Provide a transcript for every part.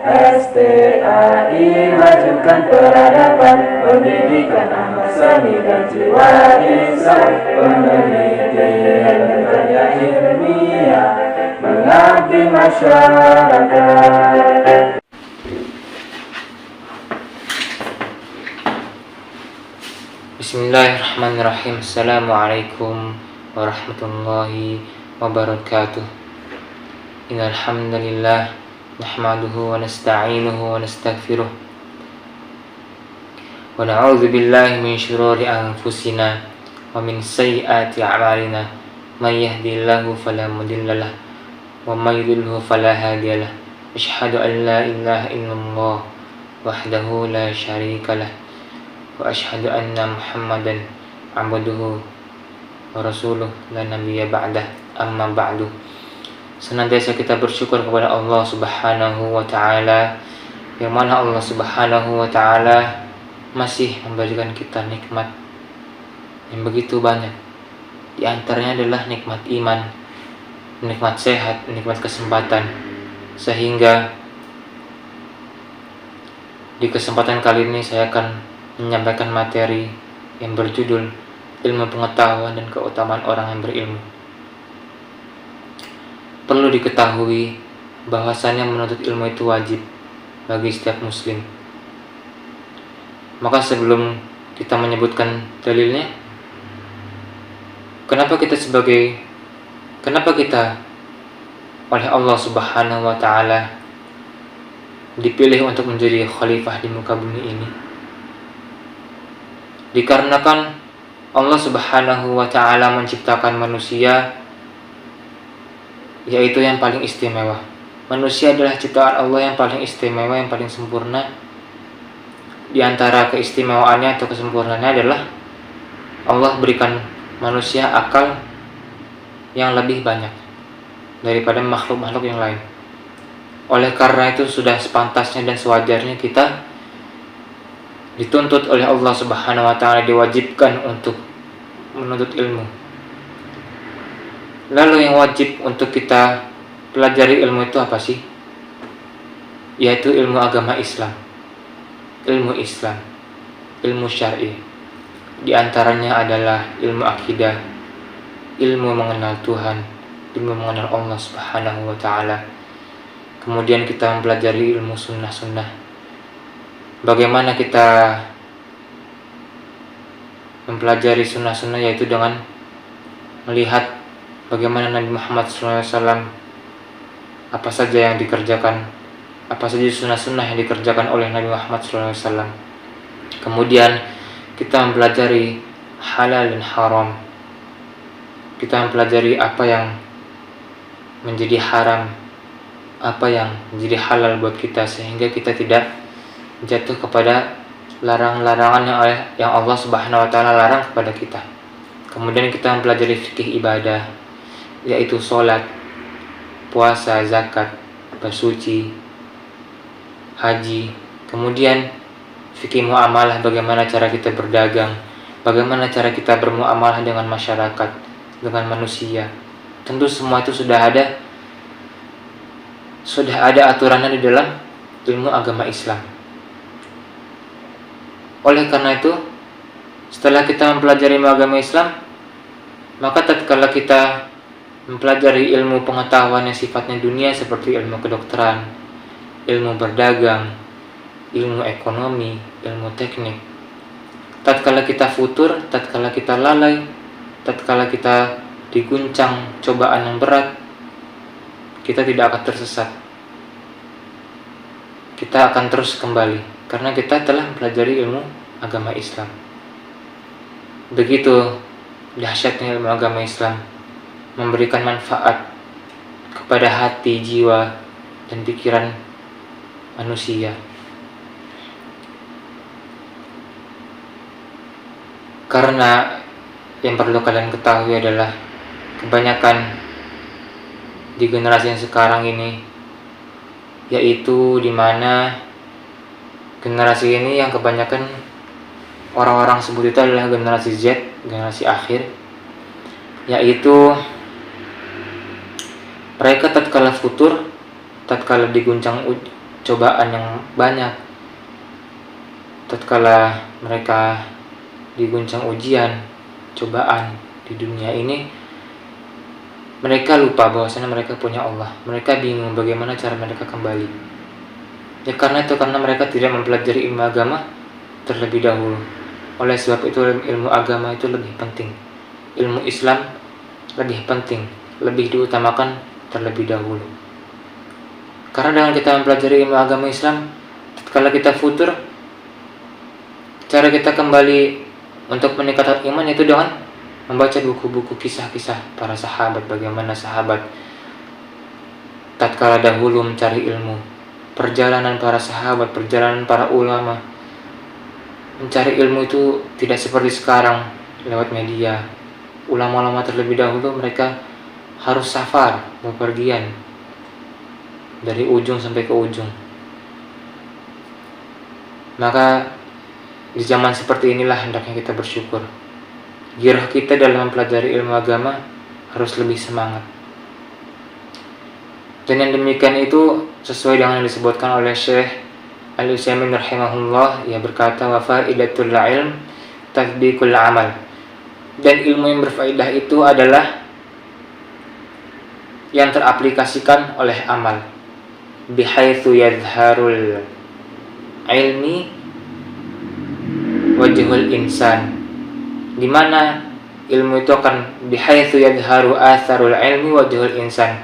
STAI majukan peradaban, pendidikan amal seni dan jiwa Islam, penelitian dan karya ilmiah, mengabdi masyarakat. Bismillahirrahmanirrahim. Assalamualaikum warahmatullahi wabarakatuh. Innal hamdalillah nahmaduhu wa nasta'inuhu wa nastaghfiruh wa na'udzu billahi min shururi anfusina wa min sayyiati a'malina. May yahdihillahu fala mudhillalah wa may yudlilhu fala hadiyalah. Asyhadu an la ilaha illallah wahdahu la syarikalah wa asyhadu anna Muhammadan abduhu wa rasuluh la nabiyya ba'dah. Amma ba'du. Senantiasa kita bersyukur kepada Allah Subhanahu wa taala, yang mana Allah Subhanahu wa taala masih memberikan kita nikmat yang begitu banyak. Di antaranya adalah nikmat iman, nikmat sehat, nikmat kesempatan. Sehingga di kesempatan kali ini saya akan menyampaikan materi yang berjudul ilmu pengetahuan dan keutamaan orang yang berilmu. Perlu diketahui bahwasannya menuntut ilmu itu wajib bagi setiap muslim. Maka sebelum kita menyebutkan dalilnya, kenapa kita oleh Allah Subhanahu wa taala dipilih untuk menjadi khalifah di muka bumi ini? Dikarenakan Allah Subhanahu wa taala menciptakan manusia, yaitu yang paling istimewa. Manusia adalah ciptaan Allah yang paling istimewa, yang paling sempurna. Di antara keistimewaannya atau kesempurnaannya adalah Allah berikan manusia akal yang lebih banyak daripada makhluk-makhluk yang lain. Oleh karena itu sudah sepantasnya dan sewajarnya kita dituntut oleh Allah Subhanahu wa taala, diwajibkan untuk menuntut ilmu. Lalu yang wajib untuk kita pelajari ilmu itu apa sih? Yaitu ilmu agama Islam. Ilmu Islam, ilmu syar'i. Di antaranya adalah ilmu akidah, ilmu mengenal Tuhan, ilmu mengenal Allah Subhanahu wa taala. Kemudian kita mempelajari ilmu sunnah-sunnah. Bagaimana kita mempelajari sunnah-sunnah, yaitu dengan melihat bagaimana Nabi Muhammad SAW, apa saja yang dikerjakan, apa saja sunnah-sunnah yang dikerjakan oleh Nabi Muhammad SAW. Kemudian kita mempelajari halal dan haram. Kita mempelajari apa yang menjadi haram, apa yang menjadi halal buat kita, sehingga kita tidak jatuh kepada larangan-larangan yang Allah Subhanahu wa taala larang kepada kita. Kemudian kita mempelajari fikih ibadah, yaitu sholat, puasa, zakat, bersuci, haji. Kemudian fikih muamalah, bagaimana cara kita berdagang, bagaimana cara kita bermuamalah dengan masyarakat, dengan manusia. Tentu semua itu sudah ada aturannya di dalam ilmu agama Islam. Oleh karena itu, setelah kita mempelajari ilmu agama Islam, maka tatkala kita mempelajari ilmu pengetahuan yang sifatnya dunia seperti ilmu kedokteran, ilmu berdagang, ilmu ekonomi, ilmu teknik, tatkala kita futur, tatkala kita lalai, tatkala kita diguncang cobaan yang berat, kita tidak akan tersesat. Kita akan terus kembali karena kita telah mempelajari ilmu agama Islam. Begitu dahsyatnya ilmu agama Islam, memberikan manfaat kepada hati, jiwa, dan pikiran manusia. Karena yang perlu kalian ketahui adalah kebanyakan di generasi yang sekarang ini, yaitu dimana generasi ini yang kebanyakan orang-orang sebut itu adalah generasi Z, generasi akhir, yaitu mereka tatkala futur, tatkala diguncang cobaan yang banyak. Tatkala mereka diguncang ujian, cobaan di dunia ini, mereka lupa bahwasanya mereka punya Allah. Mereka bingung bagaimana cara mereka kembali. Ya karena mereka tidak mempelajari ilmu agama terlebih dahulu. Oleh sebab itu ilmu agama itu lebih penting. Ilmu Islam lebih penting, lebih diutamakan terlebih dahulu. Karena dengan kita mempelajari ilmu agama Islam, tatkala kita futur, cara kita kembali untuk meningkatkan iman itu dengan membaca buku-buku kisah-kisah para sahabat, bagaimana sahabat tatkala dahulu mencari ilmu, perjalanan para sahabat, perjalanan para ulama mencari ilmu itu tidak seperti sekarang lewat media. Ulama-ulama terlebih dahulu mereka harus safar, bepergian dari ujung sampai ke ujung. Maka di zaman seperti inilah hendaknya kita bersyukur. Gairah kita dalam mempelajari ilmu agama harus lebih semangat. Dan yang demikian itu sesuai dengan yang disebutkan oleh Syekh Al-Utsaimin rahimahullah. Ia berkata, wa faidatul ilm tatbiqul amal. Dan ilmu yang berfaedah itu adalah yang teraplikasikan oleh amal. Bihaitsu yadhharul ilmi wajhul insan, di mana ilmu itu akan bihaitsu yadhharu atharul ilmi wajhul insan,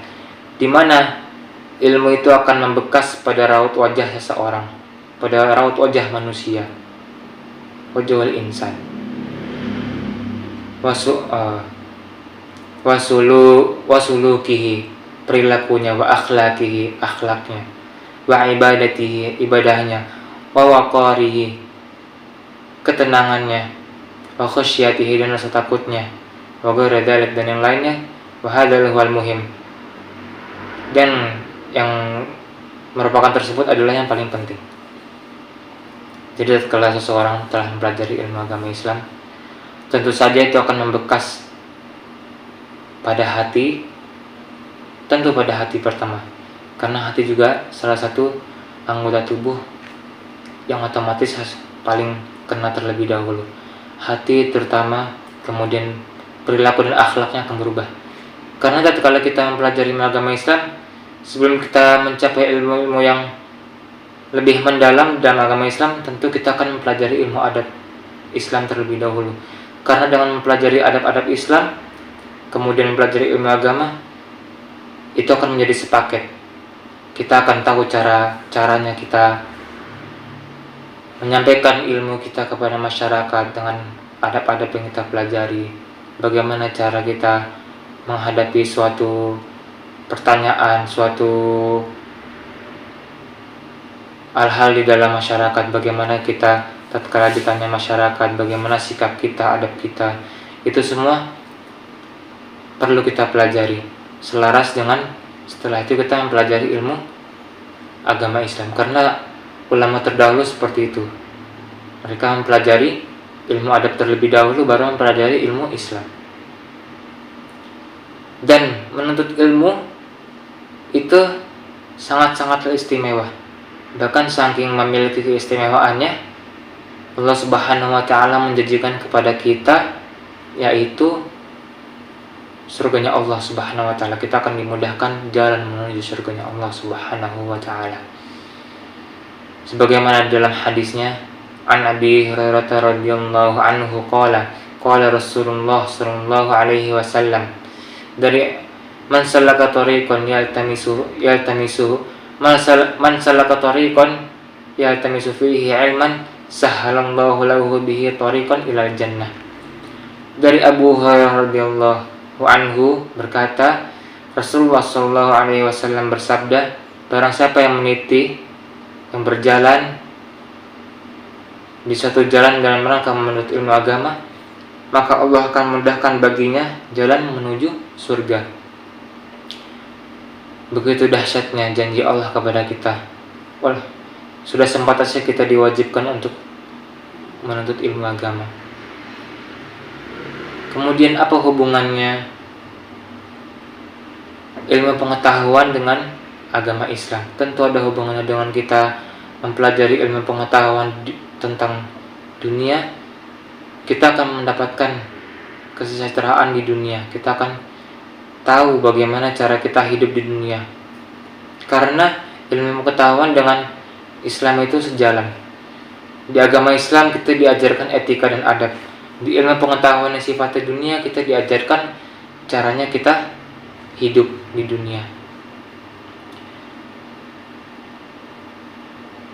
di mana ilmu itu akan membekas pada raut wajah seseorang, pada raut wajah manusia. Wajhul insan wasulukihi, perilakunya, wa akhlakihi, akhlaknya, wa ibadatihi, ibadahnya, wa waqarihi, ketenangannya, wa khasyatihi, dan rasa takutnya, wa ghairi dzalik, dan yang lainnya. Wa hadzal huwal muhim, dan yang merupakan tersebut adalah yang paling penting. Jadi kalau seseorang telah mempelajari ilmu agama Islam, tentu saja itu akan membekas pada hati, tentu pada hati pertama, karena hati juga salah satu anggota tubuh yang otomatis paling kena terlebih dahulu. Hati terutama, kemudian perilaku dan akhlaknya akan berubah. Karena kalau kita mempelajari agama Islam, sebelum kita mencapai ilmu yang lebih mendalam dalam agama Islam, tentu kita akan mempelajari ilmu adab Islam terlebih dahulu. Karena dengan mempelajari adab-adab Islam, kemudian mempelajari ilmu agama, itu akan menjadi sepaket. Kita akan tahu caranya kita menyampaikan ilmu kita kepada masyarakat dengan adab-adab yang kita pelajari. Bagaimana cara kita menghadapi suatu pertanyaan, suatu hal-hal di dalam masyarakat, bagaimana kita tatkala ditanya masyarakat, bagaimana sikap kita, adab kita. Itu semua perlu kita pelajari. Selaras dengan setelah itu kita mempelajari ilmu agama Islam. Karena ulama terdahulu seperti itu. Mereka mempelajari ilmu adab terlebih dahulu, baru mempelajari ilmu Islam. Dan menuntut ilmu itu sangat-sangat istimewa. Bahkan saking memiliki keistimewaannya, Allah Subhanahu wa ta'ala menjanjikan kepada kita yaitu surganya Allah Subhanahu wa ta'ala. Kita akan dimudahkan jalan menuju surganya Allah Subhanahu wa ta'ala. Sebagaimana dalam hadisnya, an Abi Hurairah radhiyallahu anhu qala Rasulullah sallallahu alaihi wasallam, dari man salaka tariqan yaltamisu fihi ilman sahhalallahu lahu bihi tariqan ilal jannah. Dari Abu Hurairah radhiyallahu anhu berkata, Rasulullah sallallahu alaihi wasallam bersabda, barang siapa yang meniti, yang berjalan di suatu jalan dalam rangka menuntut ilmu agama, maka Allah akan memudahkan baginya jalan menuju surga. Begitu dahsyatnya janji Allah kepada kita. Wah, sudah sempatasnya kita diwajibkan untuk menuntut ilmu agama. Kemudian apa hubungannya ilmu pengetahuan dengan agama Islam. Tentu ada hubungannya dengan kita mempelajari ilmu pengetahuan tentang dunia. Kita akan mendapatkan kesejahteraan di dunia. Kita akan tahu bagaimana cara kita hidup di dunia. Karena ilmu pengetahuan dengan Islam itu sejalan. Di agama Islam kita diajarkan etika dan adab. Di ilmu pengetahuan yang sifatnya dunia kita diajarkan caranya kita hidup di dunia.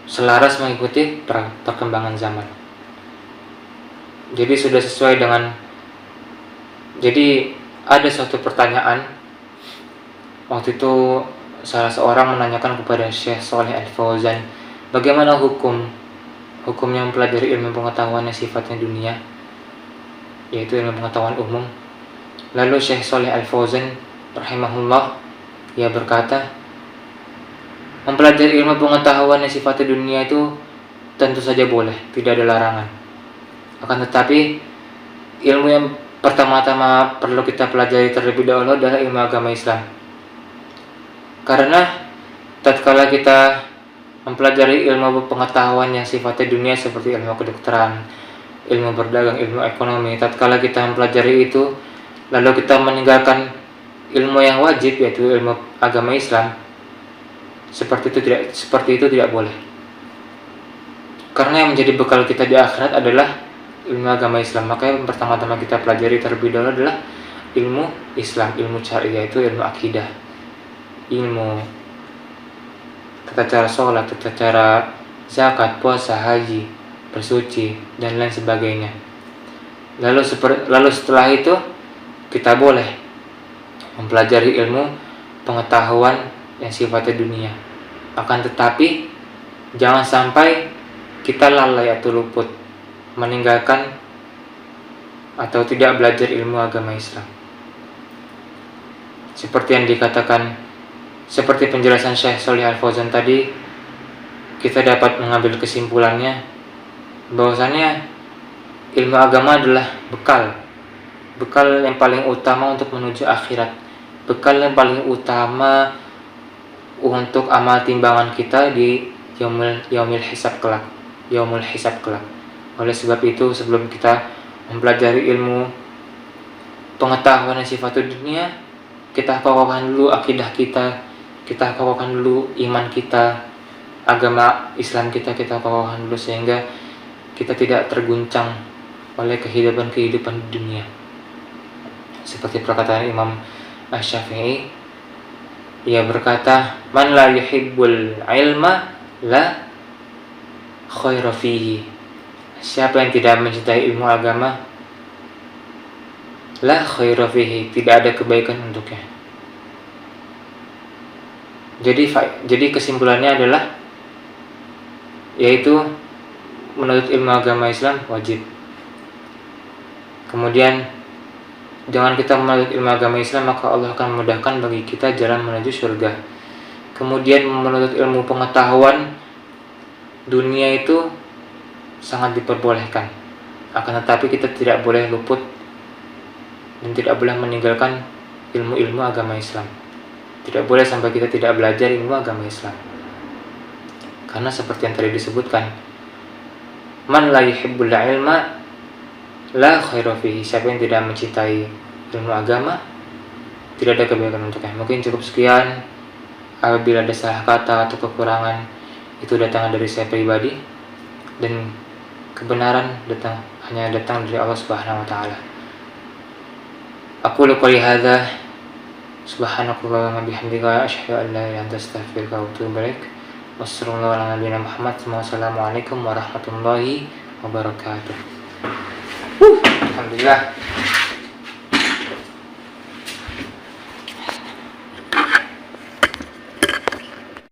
Selaras mengikuti perkembangan zaman. Jadi sudah sesuai dengan. Jadi ada suatu pertanyaan. Waktu itu salah seorang menanyakan kepada Syekh Shalih Al Fauzan, bagaimana hukumnya mempelajari ilmu pengetahuan yang sifatnya dunia, yaitu ilmu pengetahuan umum. Lalu Syekh Shalih Al Fauzan rahimahullah, ia berkata, mempelajari ilmu pengetahuan yang sifatnya dunia itu tentu saja boleh, tidak ada larangan. Akan tetapi ilmu yang pertama-tama perlu kita pelajari terlebih dahulu adalah ilmu agama Islam. Karena tatkala kita mempelajari ilmu pengetahuan yang sifatnya dunia seperti ilmu kedokteran, ilmu berdagang, ilmu ekonomi, tatkala kita mempelajari itu lalu kita meninggalkan ilmu yang wajib yaitu ilmu agama Islam, seperti itu tidak boleh. Karena yang menjadi bekal kita di akhirat adalah ilmu agama Islam. Maka yang pertama-tama kita pelajari terlebih dahulu adalah ilmu Islam, ilmu syar'i, yaitu ilmu akidah, ilmu tata cara sholat, tata cara zakat, puasa, haji, bersuci, dan lain sebagainya. Lalu setelah itu kita boleh mempelajari ilmu pengetahuan yang sifatnya dunia. Akan tetapi jangan sampai kita lalai atau luput meninggalkan atau tidak belajar ilmu agama Islam. Seperti yang dikatakan, seperti penjelasan Syekh Shalih Al Fauzan tadi, kita dapat mengambil kesimpulannya bahwasannya ilmu agama adalah bekal yang paling utama untuk menuju akhirat, bekal yang paling utama untuk amal timbangan kita di yaumil hisab kelak. Oleh sebab itu, sebelum kita mempelajari ilmu pengetahuan yang sifatnya dunia, kita kokohkan dulu akidah kita kokohkan dulu iman kita, agama Islam kita kokohkan dulu, sehingga kita tidak terguncang oleh kehidupan di dunia. Seperti perkataan Imam Asy-Syafi'i, ia berkata, man la yuhibbul ilma la khaira fihi. Siapa yang tidak mencintai ilmu agama, la khaira fihi, tidak ada kebaikan untuknya. Jadi kesimpulannya adalah, yaitu menuntut ilmu agama Islam wajib. Kemudian dengan kita menuntut ilmu agama Islam, maka Allah akan memudahkan bagi kita jalan menuju surga. Kemudian menuntut ilmu pengetahuan dunia itu sangat diperbolehkan. Akan tetapi kita tidak boleh luput dan tidak boleh meninggalkan ilmu-ilmu agama Islam. Tidak boleh sampai kita tidak belajar ilmu agama Islam. Karena seperti yang tadi disebutkan, man la yuhibbul ilma la khaira fihi. Siapa yang tidak mencintai ilmu agama, tidak ada kebaikan untuknya. Mungkin cukup sekian. Apabila ada salah kata atau kekurangan, itu datang dari saya pribadi, dan kebenaran hanya datang dari Allah Subhanahu wa taala. Aku qouli hadza subhanakallahumma bihamdika asyhadu an la ilaha illa anta astaghfiruka wa atubu ilaik. Wassalamualaikum warahmatullahi wabarakatuh. Alhamdulillah.